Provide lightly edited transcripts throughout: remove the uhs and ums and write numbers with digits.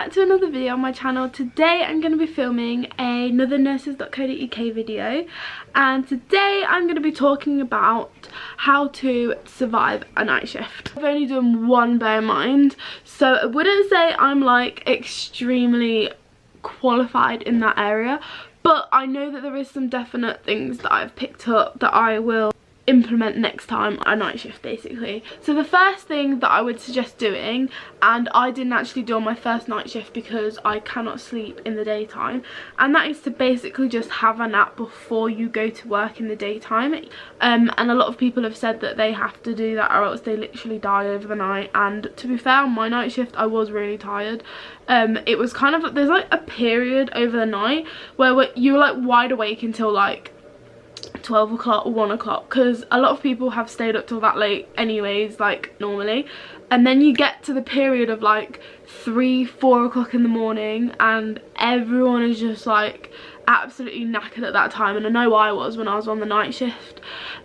back to another video on my channel. Today I'm going to be filming another Nurses.co.uk video, and today I'm going to be talking about how to survive a night shift. I've only done one, bear in mind, so I wouldn't say I'm like extremely qualified in that area, but I know that there is some definite things that I've picked up that I will implement next time a night shift basically. So the first thing that I would suggest doing, and I didn't actually do on my first night shift because I cannot sleep in the daytime, and that is to basically just have a nap before you go to work in the daytime. And a lot of people have said that they have to do that or else they literally die over the night, and to be fair, on my night shift I was really tired. It was kind of, there's like a period over the night where you're like wide awake until like 12 o'clock or 1 o'clock, because a lot of people have stayed up till that late anyways, like normally, and then you get to the period of like 3-4 o'clock in the morning and everyone is just like absolutely knackered at that time, and I know I was when I was on the night shift.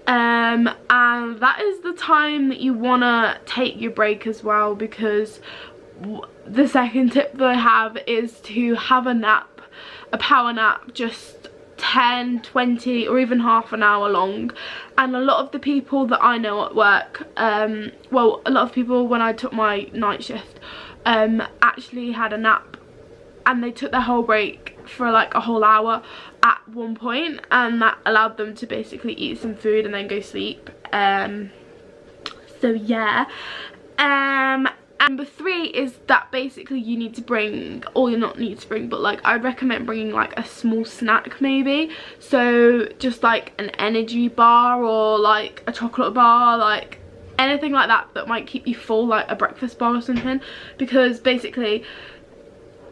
And that is the time that you want to take your break as well, because the second tip that I have is to have a nap, a power nap, just 10, 20 or even half an hour long. And a lot of the people that I know at work, well, a lot of people when I took my night shift actually had a nap, and they took their whole break for like a whole hour at one point, and that allowed them to basically eat some food and then go sleep. So yeah. Number 3 is that basically you need to bring, or you not need to bring, but like I'd recommend bringing like a small snack maybe. So just like an energy bar or like a chocolate bar, like anything like that that might keep you full, like a breakfast bar or something. Because basically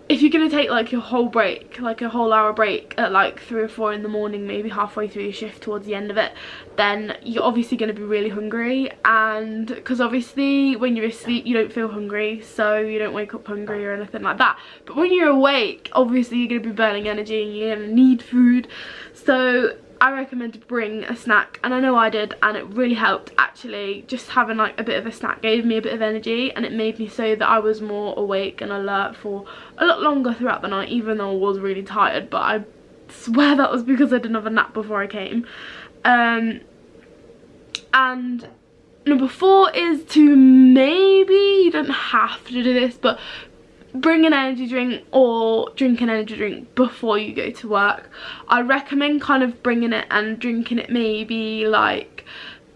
if you're going to take like your whole break, like a whole hour break at like 3 or 4 in the morning, maybe halfway through your shift towards the end of it, then you're obviously going to be really hungry. And because obviously when you're asleep you don't feel hungry, so you don't wake up hungry or anything like that. But when you're awake, obviously you're going to be burning energy and you're going to need food. So I recommend to bring a snack, and I know I did, and it really helped actually. Just having like a bit of a snack gave me a bit of energy, and it made me so that I was more awake and alert for a lot longer throughout the night, even though I was really tired. But I swear that was because I didn't have a nap before I came. And number 4 is to, maybe you don't have to do this, but bring an energy drink or drink an energy drink before you go to work. I recommend kind of bringing it and drinking it maybe like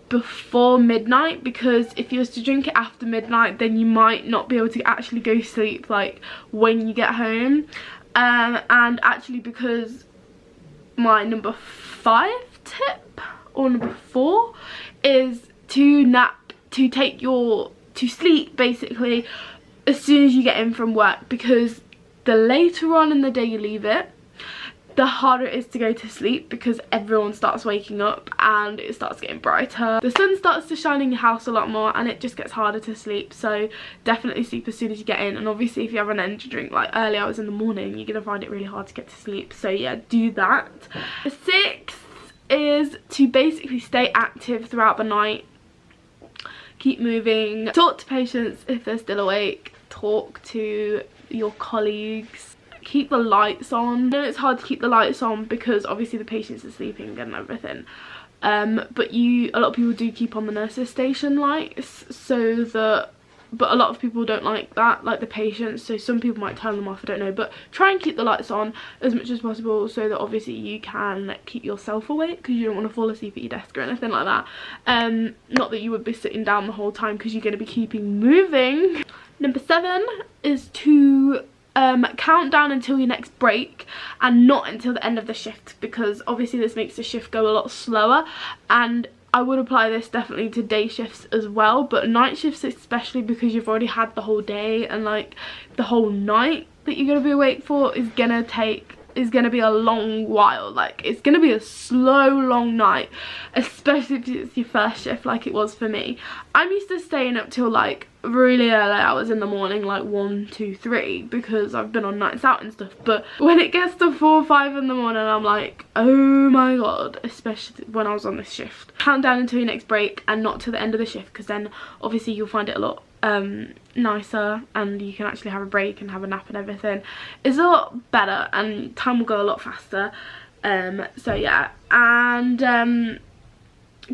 before midnight, because if you was to drink it after midnight then you might not be able to actually go to sleep like when you get home. And actually, because my number 5 tip, or number 4, is to sleep basically as soon as you get in from work, because the later on in the day you leave it, the harder it is to go to sleep, because everyone starts waking up and it starts getting brighter. The sun starts to shine in your house a lot more and it just gets harder to sleep. So definitely sleep as soon as you get in. And obviously if you have an energy drink like early hours in the morning, you're going to find it really hard to get to sleep. So yeah, do that. The 6th is to basically stay active throughout the night. Keep moving, talk to patients if they're still awake, talk to your colleagues, keep the lights on. I know it's hard to keep the lights on because obviously the patients are sleeping and everything, but a lot of people do keep on the nurses station lights, so that, but a lot of people don't like that, like the patients, so some people might turn them off, I don't know. But try and keep the lights on as much as possible so that obviously you can keep yourself awake, because you don't want to fall asleep at your desk or anything like that. Not that you would be sitting down the whole time, because you're going to be keeping moving. Number 7 is to count down until your next break, and not until the end of the shift, because obviously this makes the shift go a lot slower. And I would apply this definitely to day shifts as well, but night shifts especially, because you've already had the whole day and like the whole night that you're going to be awake for is going to be a long while. Like it's going to be a slow long night, especially if it's your first shift like it was for me. I'm used to staying up till like really early hours in the morning, like 1, 2, 3, because I've been on nights out and stuff. But when it gets to 4 or 5 in the morning, I'm like, oh my god, especially when I was on this shift. Count down until your next break and not to the end of the shift, because then obviously you'll find it a lot nicer, and you can actually have a break and have a nap and everything. It's a lot better and time will go a lot faster. So yeah, and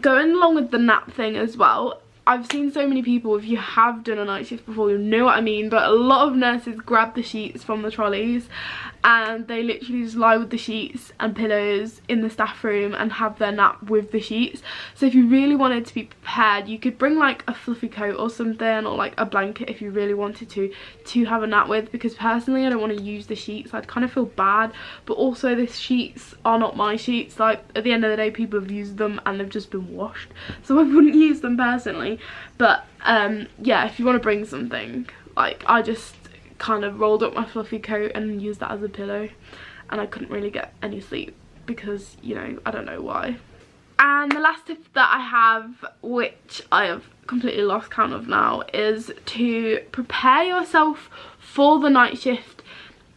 going along with the nap thing as well, I've seen so many people, if you have done a night shift before, you know what I mean, but a lot of nurses grab the sheets from the trolleys and they literally just lie with the sheets and pillows in the staff room and have their nap with the sheets. So if you really wanted to be prepared, you could bring like a fluffy coat or something, or like a blanket if you really wanted to have a nap with, because personally I don't want to use the sheets. I'd kind of feel bad, but also the sheets are not my sheets. Like at the end of the day, people have used them and they've just been washed, so I wouldn't use them personally. But yeah, if you want to bring something, like I just kind of rolled up my fluffy coat and used that as a pillow, and I couldn't really get any sleep because, you know, I don't know why. And the last tip that I have, which I have completely lost count of now, is to prepare yourself for the night shift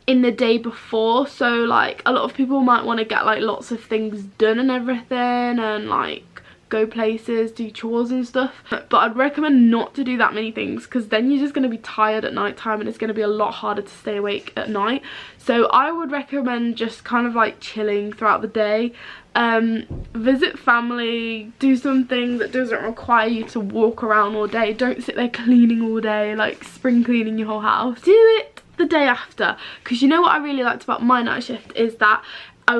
in the day before. So like a lot of people might want to get like lots of things done and everything, and like go places, do chores and stuff, but I'd recommend not to do that many things, because then you're just going to be tired at night time and it's going to be a lot harder to stay awake at night. So I would recommend just kind of like chilling throughout the day, visit family, do something that doesn't require you to walk around all day. Don't sit there cleaning all day, like spring cleaning your whole house. Do it the day after, because you know what I really liked about my night shift is that I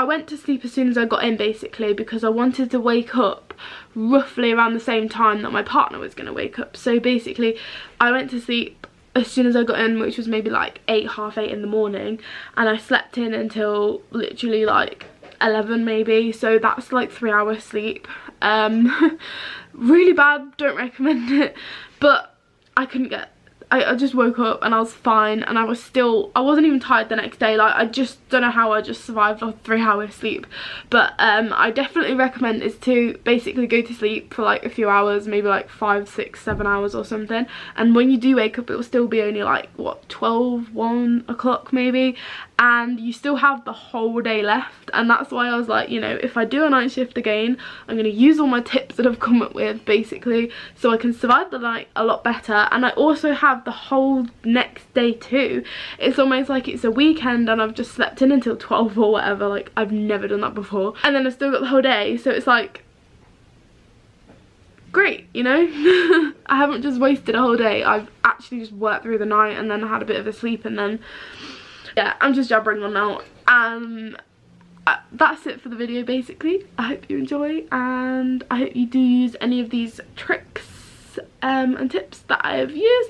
went to sleep as soon as I got in, basically, because I wanted to wake up roughly around the same time that my partner was going to wake up. So basically I went to sleep as soon as I got in, which was maybe like 8, half 8 in the morning, and I slept in until literally like 11 maybe, so that's like 3 hours sleep. Really bad, don't recommend it, but I just woke up and I was fine, and I wasn't even tired the next day. Like I just don't know how I just survived a 3 hour sleep. But I definitely recommend is to basically go to sleep for like a few hours, maybe like 5, 6, 7 hours or something, and when you do wake up it will still be only like what, 12, 1 o'clock maybe, and you still have the whole day left. And that's why I was like, you know, if I do a night shift again, I'm going to use all my tips that I've come up with basically, so I can survive the night a lot better. And I also have the whole next day too. It's almost like it's a weekend and I've just slept in until 12 or whatever. Like I've never done that before, and then I've still got the whole day, so it's like great, you know. I haven't just wasted a whole day, I've actually just worked through the night and then I had a bit of a sleep, and then yeah, I'm just jabbering on now. That's it for the video basically. I hope you enjoy, and I hope you do use any of these tricks and tips that I have used.